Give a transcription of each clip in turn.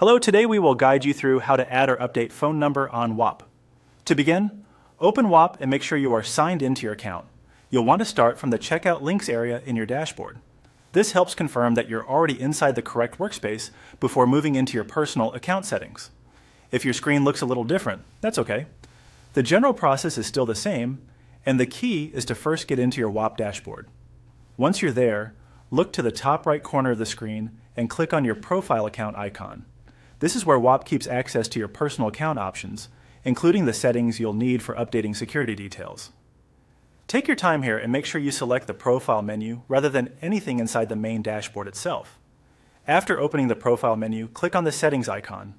Hello, today we will guide you through how to add or update phone number on Whop. To begin, open Whop and make sure you are signed into your account. You'll want to start from the Checkout Links area in your dashboard. This helps confirm that you're already inside the correct workspace before moving into your personal account settings. If your screen looks a little different, that's okay. The general process is still the same, and the key is to first get into your Whop dashboard. Once you're there, look to the top right corner of the screen and click on your profile account icon. This is where Whop keeps access to your personal account options, including the settings you'll need for updating security details. Take your time here and make sure you select the profile menu rather than anything inside the main dashboard itself. After opening the profile menu, click on the settings icon.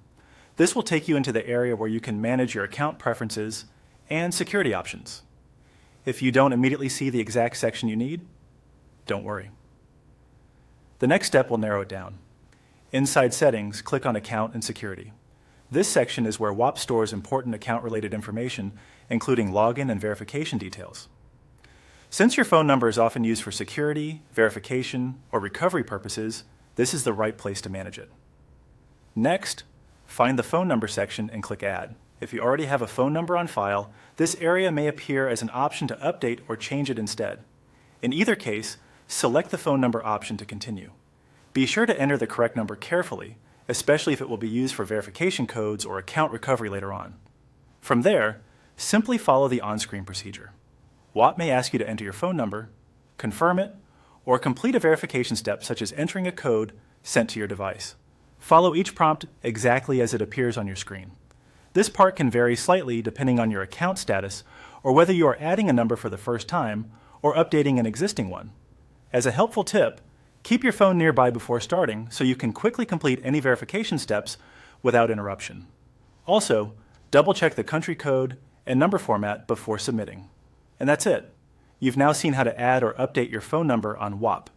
This will take you into the area where you can manage your account preferences and security options. If you don't immediately see the exact section you need, don't worry. The next step will narrow it down. Inside Settings, click on Account and Security. This section is where Whop stores important account-related information, including login and verification details. Since your phone number is often used for security, verification, or recovery purposes, this is the right place to manage it. Next, find the Phone Number section and click Add. If you already have a phone number on file, this area may appear as an option to update or change it instead. In either case, select the phone number option to continue. Be sure to enter the correct number carefully, especially if it will be used for verification codes or account recovery later on. From there, simply follow the on-screen procedure. Whop may ask you to enter your phone number, confirm it, or complete a verification step such as entering a code sent to your device. Follow each prompt exactly as it appears on your screen. This part can vary slightly depending on your account status or whether you are adding a number for the first time or updating an existing one. As a helpful tip, keep your phone nearby before starting so you can quickly complete any verification steps without interruption. Also, double-check the country code and number format before submitting. And that's it. You've now seen how to add or update your phone number on Whop.